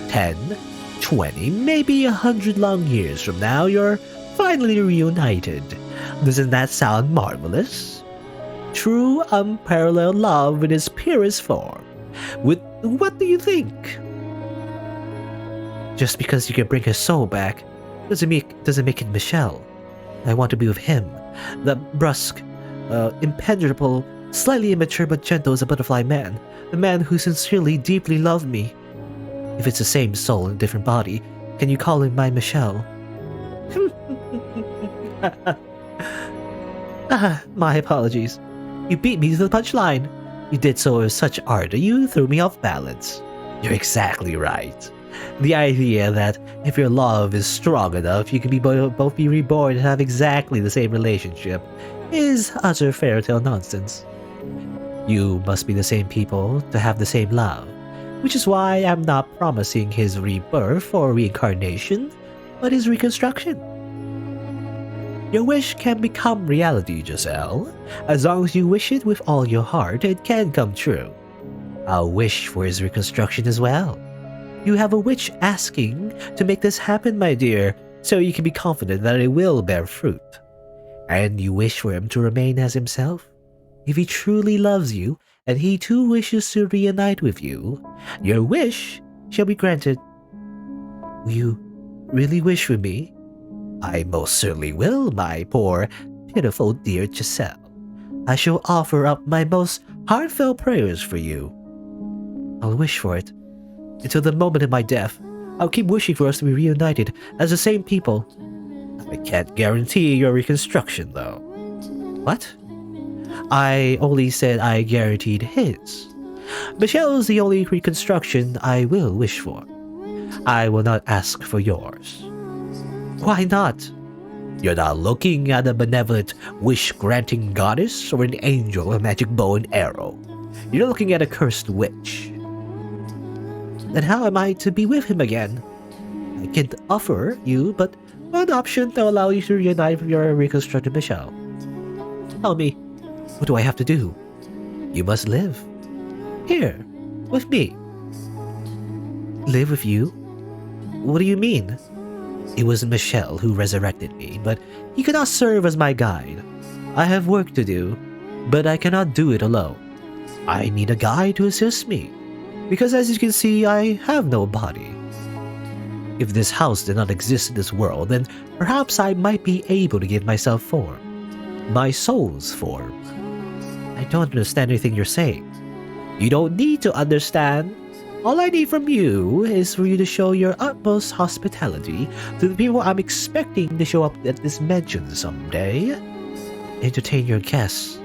10, 20, maybe 100 long years from now, you're finally reunited. Doesn't that sound marvelous? True, unparalleled love in its purest form. What do you think? Just because you can bring his soul back doesn't make it Michelle. I want to be with him. The brusque, impenetrable, slightly immature but gentle as a butterfly man. The man who sincerely, deeply loved me. If it's the same soul in a different body, can you call him my Michelle? My apologies. You beat me to the punchline. You did so with such ardor, you threw me off balance. You're exactly right. The idea that if your love is strong enough, you can both be reborn and have exactly the same relationship is utter fairytale nonsense. You must be the same people to have the same love, which is why I'm not promising his rebirth or reincarnation, but his reconstruction. Your wish can become reality, Giselle. As long as you wish it with all your heart, it can come true. I'll wish for his reconstruction as well. You have a witch asking to make this happen, my dear, so you can be confident that it will bear fruit. And you wish for him to remain as himself? If he truly loves you, and he too wishes to reunite with you, your wish shall be granted. Will you really wish for me? I most certainly will, my poor, pitiful dear Giselle. I shall offer up my most heartfelt prayers for you. I'll wish for it. Until the moment of my death, I'll keep wishing for us to be reunited as the same people. I can't guarantee your reconstruction, though. What? I only said I guaranteed his. Michelle's the only reconstruction I will wish for. I will not ask for yours. Why not? You're not looking at a benevolent wish-granting goddess or an angel with a magic bow and arrow. You're looking at a cursed witch. Then how am I to be with him again? I can't offer you but one option to allow you to reunite with your reconstructed Michelle. Tell me, what do I have to do? You must live. Here, with me. Live with you? What do you mean? It was Michelle who resurrected me, but he cannot serve as my guide. I have work to do, But I cannot do it alone. I need a guide to assist me, because as you can see, I have no body. If this house did not exist in this world, then perhaps I might be able to give myself form. My soul's form. I don't understand anything you're saying. You don't need to understand. All I need from you is for you to show your utmost hospitality to the people I'm expecting to show up at this mansion someday. Entertain your guests.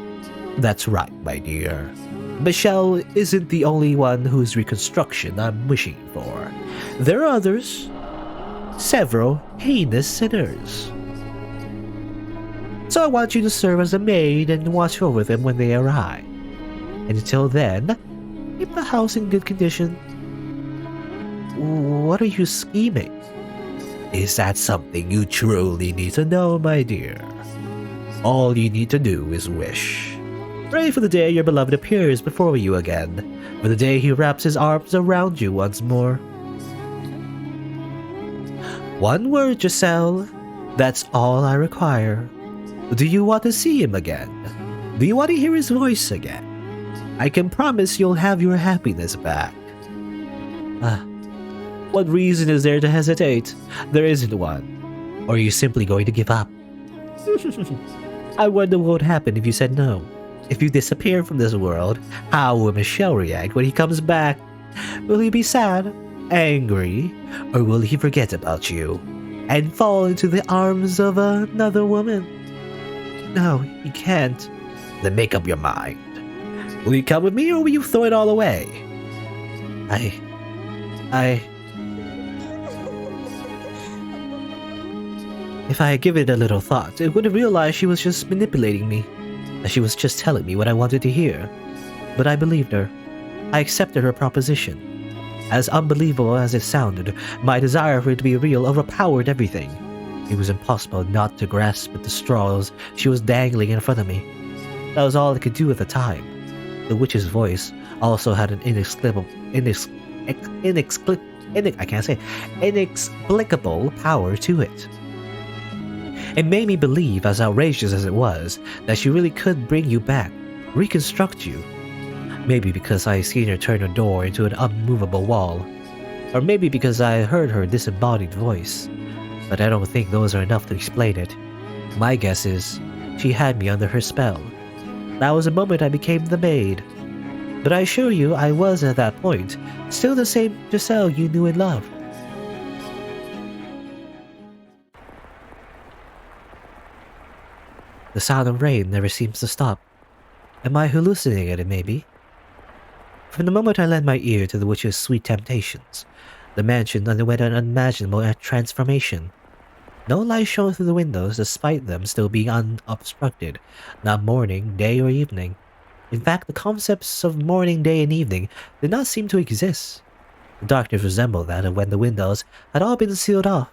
That's right, my dear. Michelle isn't the only one whose reconstruction I'm wishing for. There are others. Several heinous sinners. So I want you to serve as a maid and watch over them when they arrive. And until then, keep the house in good condition. What are you scheming? Is that something you truly need to know, my dear? All you need to do is wish. Pray for the day your beloved appears before you again, for the day he wraps his arms around you once more. One word, Giselle. That's all I require. Do you want to see him again? Do you want to hear his voice again? I can promise you'll have your happiness back. What reason is there to hesitate? There isn't one. Or are you simply going to give up? I wonder what would happen if you said no. If you disappear from this world, how will Michelle react when he comes back? Will he be sad, angry, or will he forget about you and fall into the arms of another woman? No, he can't. Then make up your mind. Will you come with me or will you throw it all away? If I had given it a little thought, I would have realized she was just manipulating me. That she was just telling me what I wanted to hear. But I believed her. I accepted her proposition. As unbelievable as it sounded, my desire for it to be real overpowered everything. It was impossible not to grasp at the straws she was dangling in front of me. That was all I could do at the time. The witch's voice also had an inexplicable power to it. It made me believe, as outrageous as it was, that she really could bring you back, reconstruct you. Maybe because I seen her turn her door into an unmovable wall, or maybe because I heard her disembodied voice. But I don't think those are enough to explain it. My guess is, she had me under her spell. That was the moment I became the maid. But I assure you, I was at that point still the same Giselle you knew and loved. The sound of rain never seems to stop. Am I hallucinating, maybe? From the moment I lent my ear to the witch's sweet temptations, the mansion underwent an unimaginable transformation. No light shone through the windows despite them still being unobstructed, not morning, day, or evening. In fact, the concepts of morning, day, and evening did not seem to exist. The darkness resembled that of when the windows had all been sealed off,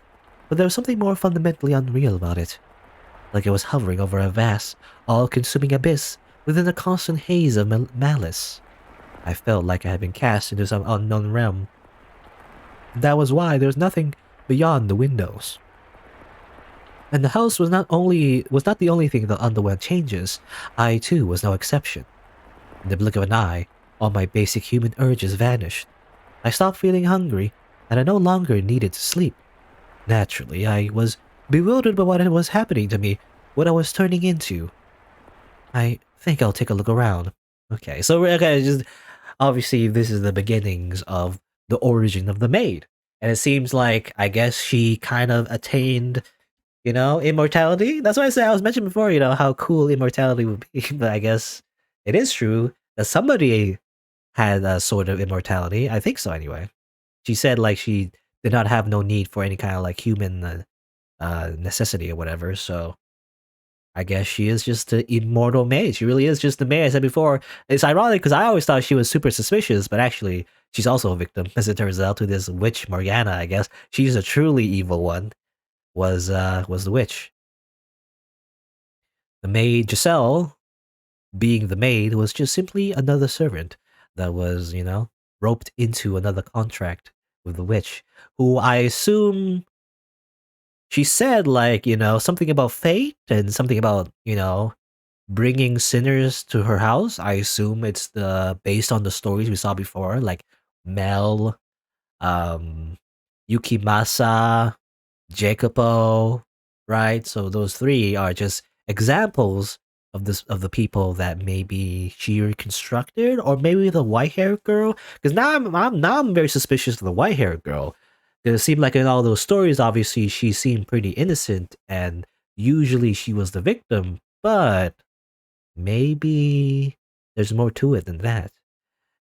but there was something more fundamentally unreal about it. Like it was hovering over a vast, all-consuming abyss within a constant haze of malice. I felt like I had been cast into some unknown realm. That was why there was nothing beyond the windows. And the house was not the only thing that underwent changes. I too was no exception. In the blink of an eye, all my basic human urges vanished. I stopped feeling hungry, and I no longer needed to sleep. Naturally, I was bewildered by what was happening to me, what I was turning into. I think I'll take a look around. Okay, so just obviously this is the beginnings of the origin of the maid. And it seems like, I guess she kind of attained, immortality. That's why I was mentioning before, how cool immortality would be. But I guess it is true that somebody had a sort of immortality. I think so anyway. She said like she did not have no need for any kind of like human necessity or whatever. So I guess she is just the immortal maid. She really is just the maid I said before. It's ironic because I always thought she was super suspicious, but actually she's also a victim, as it turns out, to this witch Morgana, I guess. She's a truly evil one. Was the witch. The maid Giselle, being the maid, was just simply another servant that was, roped into another contract with the witch, who I assume she said like, something about fate and something about, bringing sinners to her house. I assume it's the based on the stories we saw before, like Mel, um, Yukimasa, Jacopo, right? So those three are just examples of the people that maybe she reconstructed, or maybe the white haired girl. Because now I'm very suspicious of the white haired girl. Because it seemed like in all those stories, obviously she seemed pretty innocent, and usually she was the victim. But maybe there's more to it than that.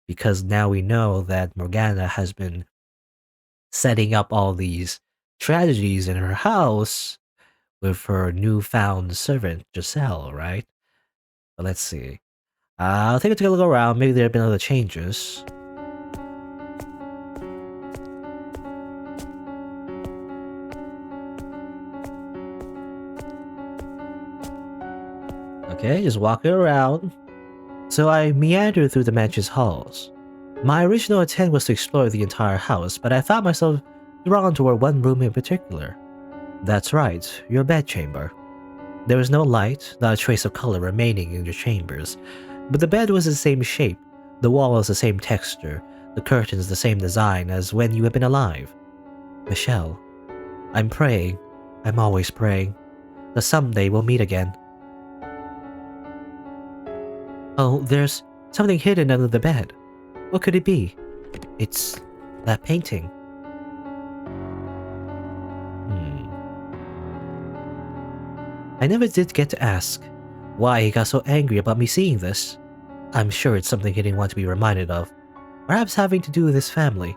Because now we know that Morgana has been setting up all these tragedies in her house with her newfound servant, Giselle, right? But let's see. I'll take a look around. Maybe there have been other changes. Okay, just walking around. So I meandered through the mansion's halls. My original intent was to explore the entire house, but I found myself drawn toward one room in particular. That's right, your bedchamber. There was no light, not a trace of color remaining in your chambers, but the bed was the same shape, the walls the same texture, the curtains the same design as when you had been alive. Michelle, I'm praying, I'm always praying, that someday we'll meet again. Oh, there's something hidden under the bed. What could it be? It's that painting. I never did get to ask why he got so angry about me seeing this. I'm sure it's something he didn't want to be reminded of. Perhaps having to do with his family.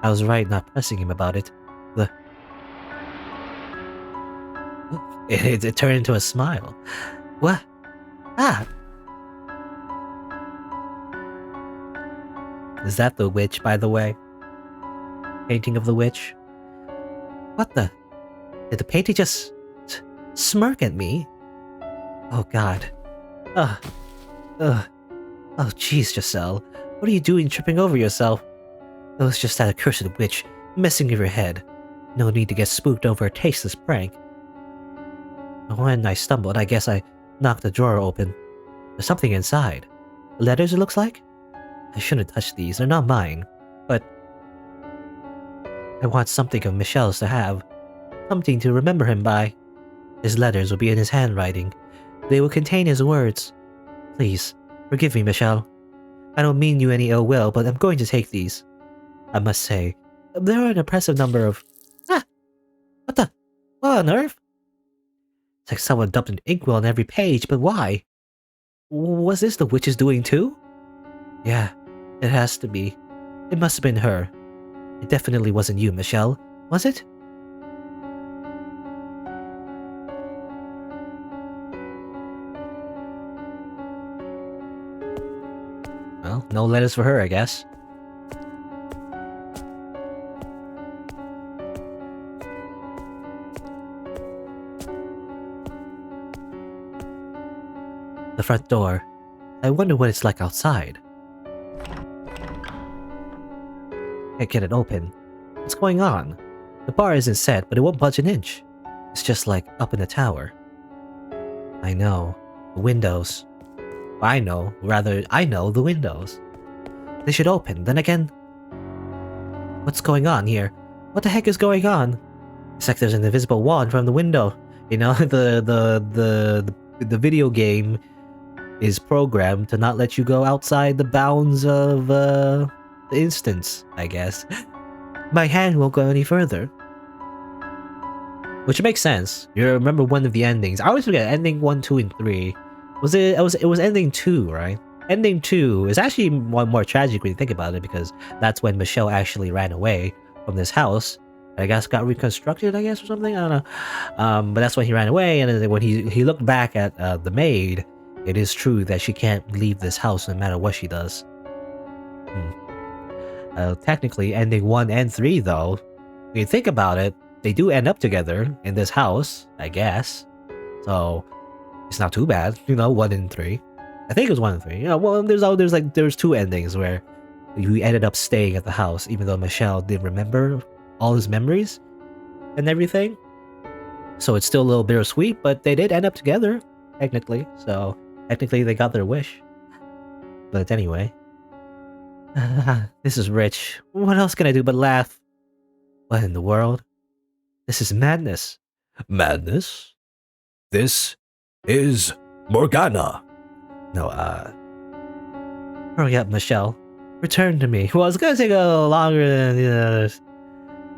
I was right not pressing him about it. It turned into a smile. What? Ah! Is that the witch, by the way? Painting of the witch? What the? Did the painting just smirk at me? Oh god. Ugh. Ugh. Oh jeez, Giselle. What are you doing tripping over yourself? It was just that accursed witch messing with your head. No need to get spooked over a tasteless prank. When I stumbled, I guess I knocked the drawer open. There's something inside. Letters, it looks like? I shouldn't touch these, they're not mine. But I want something of Michelle's to have. Something to remember him by. His letters will be in his handwriting. They will contain his words. Please, forgive me, Michelle. I don't mean you any ill will, but I'm going to take these. I must say, there are an impressive number of... Ah! What on earth? It's like someone dumped an inkwell on every page, but why? Was this the witch's doing too? Yeah, it has to be. It must have been her. It definitely wasn't you, Michelle, was it? Well, no letters for her, I guess. The front door. I wonder what it's like outside. Can't get it open. What's going on? The bar isn't set, but it won't budge an inch. It's just like up in the tower. I know. The windows. I know the windows. They should open, then again... What's going on here? What the heck is going on? It's like there's an invisible wand from the window. You know, the video game is programmed to not let you go outside the bounds of the instance, I guess. My hand won't go any further. Which makes sense. You remember one of the endings. I always forget ending 1, 2, and 3. It was ending 2, right? Ending 2 is actually one more tragic when you think about it, because that's when Michelle actually ran away from this house. I guess got reconstructed, I guess, or something. I don't know. But that's when he ran away, and then when he looked back at the maid, it is true that she can't leave this house no matter what she does. Technically, ending 1 and 3, though, when you think about it, they do end up together in this house, I guess. So it's not too bad, 1 and 3. I think it was 1 and 3. Well, there's 2 endings where we ended up staying at the house, even though Michelle did remember all his memories and everything. So it's still a little bittersweet, but they did end up together, technically. So Technically, they got their wish. But anyway. This is rich. What else can I do but laugh? What in the world? This is madness. Madness? This is Morgana. No, hurry up, Michelle. Return to me. Well, it's gonna take a little longer than the others.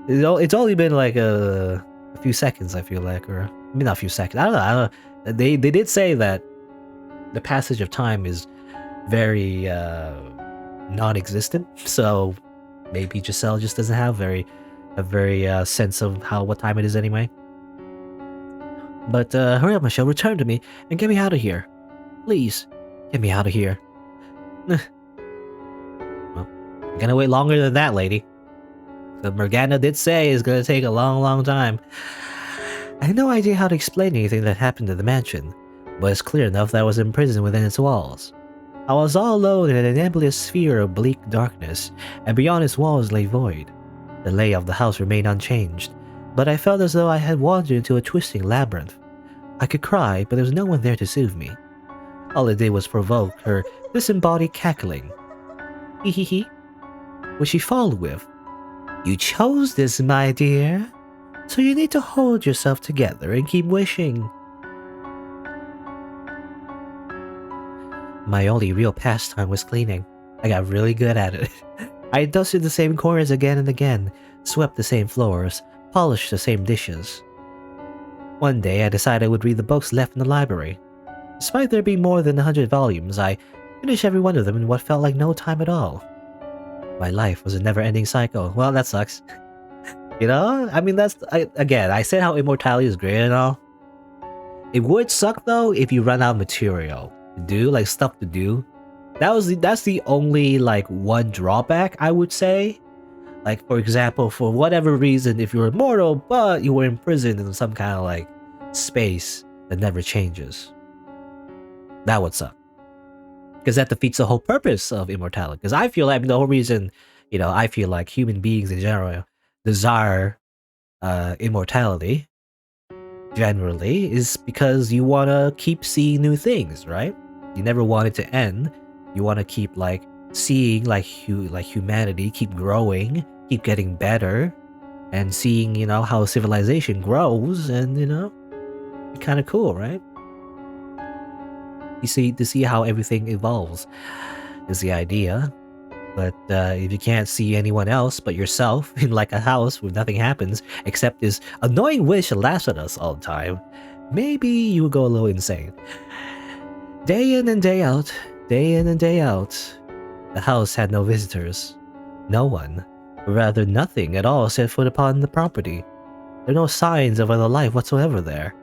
It's only been like a few seconds, I feel like, or I mean, not a few seconds. I don't know. They did say that the passage of time is very non-existent, so maybe Giselle just doesn't have a very sense of what time it is anyway. But hurry up, Michelle. Return to me and get me out of here, please. Get me out of here. Well, I'm gonna wait longer than that, lady. So Morgana did say it's gonna take a long time. I had no idea how to explain anything that happened in the mansion, but it's clear enough that I was imprisoned within its walls. I was all alone in an nebulous sphere of bleak darkness, and beyond its walls lay void. The layout of the house remained unchanged, but I felt as though I had wandered into a twisting labyrinth. I could cry, but there was no one there to soothe me. All it did was provoke her disembodied cackling. Hee hee hee. Which she followed with, "You chose this, my dear, so you need to hold yourself together and keep wishing." My only real pastime was cleaning. I got really good at it. I dusted the same corners again and again, swept the same floors, polished the same dishes. One day I decided I would read the books left in the library. Despite there being more than 100 volumes, I finished every one of them in what felt like no time at all. My life was a never-ending cycle. Well, that sucks. You know? I mean, I said how immortality is great and all. It would suck, though, if you run out of material to do, like stuff to do. That's the only, like, one drawback, I would say. Like, for example, for whatever reason, if you're immortal, but you were imprisoned in some kind of, like, space that never changes. That would suck. Because that defeats the whole purpose of immortality. Because I feel like the whole reason, I feel like human beings in general desire immortality, generally, is because you want to keep seeing new things, right? You never want it to end. You want to keep, like, seeing, like humanity keep growing, keep getting better, and seeing, how civilization grows, and, it's kind of cool, right? To see how everything evolves is the idea. But if you can't see anyone else but yourself in like a house where nothing happens except this annoying wish that laughs at us all the time, maybe you would go a little insane. Day in and day out, the house had no visitors. No one, or rather nothing at all, set foot upon the property. There are no signs of other life whatsoever there.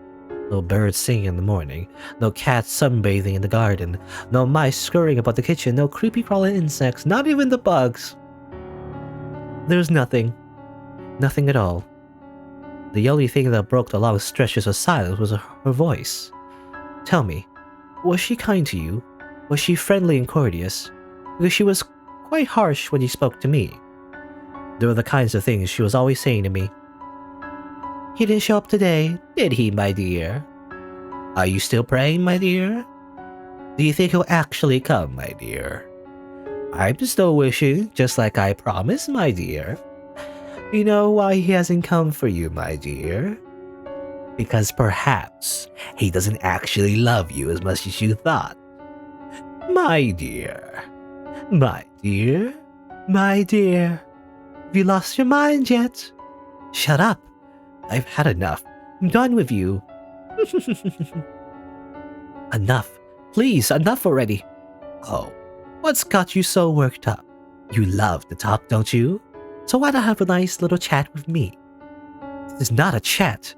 No birds singing in the morning, no cats sunbathing in the garden, no mice scurrying about the kitchen, no creepy crawling insects, not even the bugs. There's nothing. Nothing at all. The only thing that broke the long stretches of silence was her voice. Tell me, was she kind to you? Was she friendly and courteous? Because she was quite harsh when she spoke to me. There were the kinds of things she was always saying to me. He didn't show up today, did he, my dear? Are you still praying, my dear? Do you think he'll actually come, my dear? I'm still wishing, just like I promised, my dear. You know why he hasn't come for you, my dear? Because perhaps he doesn't actually love you as much as you thought. My dear. My dear. My dear. Have you lost your mind yet? Shut up. I've had enough. I'm done with you. Enough. Please, enough already. Oh, what's got you so worked up? You love to talk, don't you? So why not have a nice little chat with me? This is not a chat.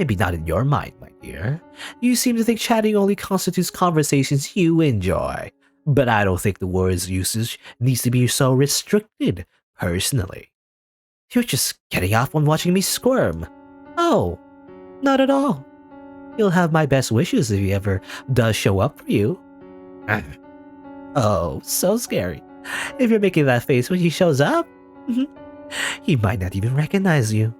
Maybe not in your mind, my dear. You seem to think chatting only constitutes conversations you enjoy. But I don't think the word's usage needs to be so restricted, personally. You're just getting off on watching me squirm. Oh, not at all. You'll have my best wishes if he ever does show up for you. Oh, so scary. If you're making that face when he shows up, he might not even recognize you.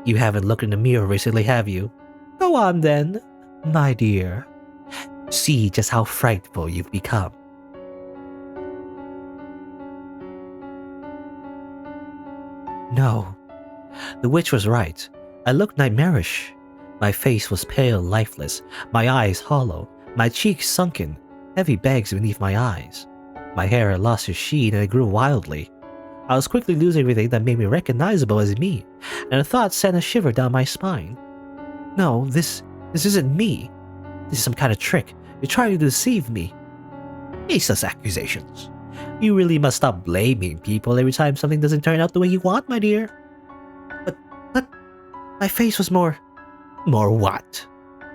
You haven't looked in the mirror recently, have you? Go on then, my dear. See just how frightful you've become. No, the witch was right. I looked nightmarish. My face was pale, lifeless, my eyes hollow, my cheeks sunken, heavy bags beneath my eyes. My hair had lost its sheen and it grew wildly. I was quickly losing everything that made me recognizable as me, and a thought sent a shiver down my spine. No, this isn't me. This is some kind of trick. You're trying to deceive me. Baseless accusations. You really must stop blaming people every time something doesn't turn out the way you want, my dear. But, my face was more... More what?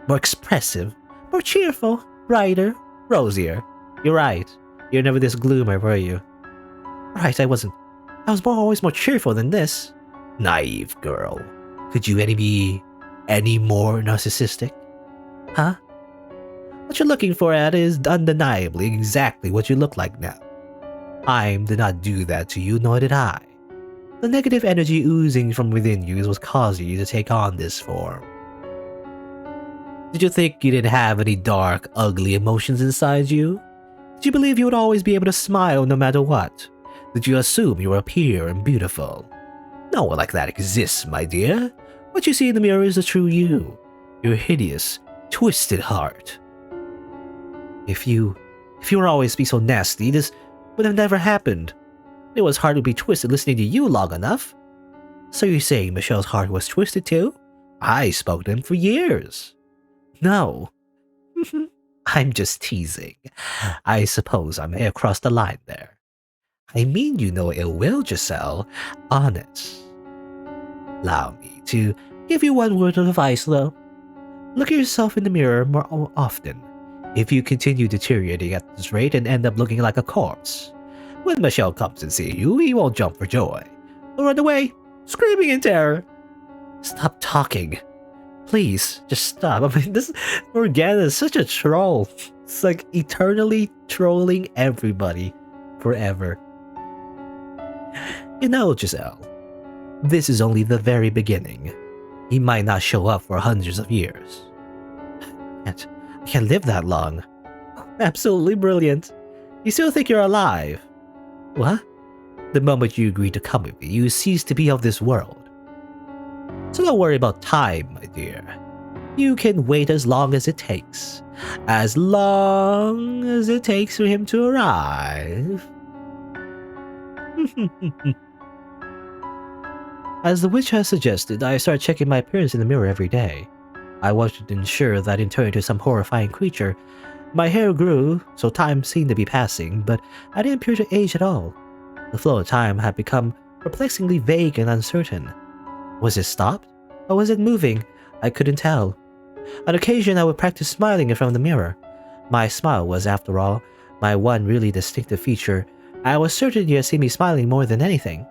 More expressive, more cheerful, brighter, rosier. You're right. You're never this gloomer, were you? Right, I wasn't. I was always more cheerful than this. Naive girl. Could you be any more narcissistic? Huh? What you're looking for at is undeniably exactly what you look like now. Time did not do that to you, nor did I. The negative energy oozing from within you is what caused you to take on this form. Did you think you didn't have any dark, ugly emotions inside you? Did you believe you would always be able to smile no matter what? Did you assume you were pure and beautiful? No one like that exists, my dear. What you see in the mirror is the true you. Your hideous, twisted heart. If you would always be so nasty, this would have never happened. It was hard to be twisted listening to you long enough. So you're saying Michelle's heart was twisted too? I spoke to him for years. No. I'm just teasing. I suppose I may have crossed the line there. I mean you no ill will, Giselle. Honest. Allow me to give you one word of advice, though. Look at yourself in the mirror more often. If you continue deteriorating at this rate and end up looking like a corpse, when Michelle comes and sees you, he won't jump for joy, or run away, screaming in terror. Stop talking. Please, just stop. I mean, this Morgana is such a troll. It's like eternally trolling everybody forever. You know, Giselle, this is only the very beginning. He might not show up for hundreds of years. I can't live that long. Absolutely brilliant. You still think you're alive? What? The moment you agree to come with me, you cease to be of this world. So don't worry about time, my dear. You can wait as long as it takes. As long as it takes for him to arrive. As the witch has suggested, I start checking my appearance in the mirror every day. I wanted to ensure that I didn't turn into some horrifying creature. My hair grew, so time seemed to be passing, but I didn't appear to age at all. The flow of time had become perplexingly vague and uncertain. Was it stopped? Or was it moving? I couldn't tell. On occasion, I would practice smiling in front of the mirror. My smile was, after all, my one really distinctive feature. I was certain you had seen me smiling more than anything.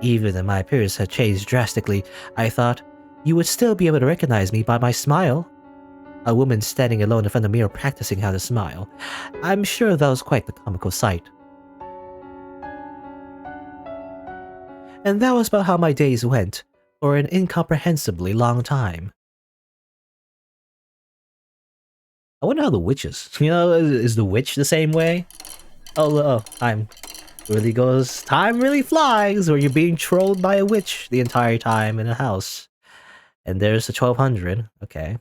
Even if my appearance had changed drastically, I thought, you would still be able to recognize me by my smile. A woman standing alone in front of the mirror practicing how to smile. I'm sure that was quite the comical sight. And that was about how my days went, for an incomprehensibly long time. I wonder how the witch is. Is the witch the same way? Oh, time really flies, or you're being trolled by a witch the entire time in a house. And there's the 1200. Okay.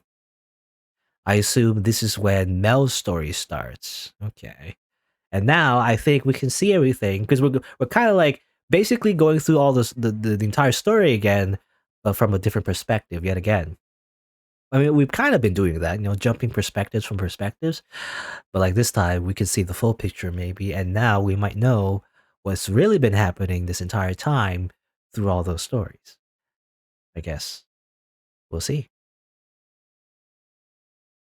I assume this is when Mel's story starts. Okay. And now I think we can see everything, because we're kind of like basically going through all this the entire story again, but from a different perspective yet again. I mean, we've kind of been doing that, jumping perspectives from perspectives, but like this time we can see the full picture maybe, and now we might know what's really been happening this entire time through all those stories. I guess we'll see.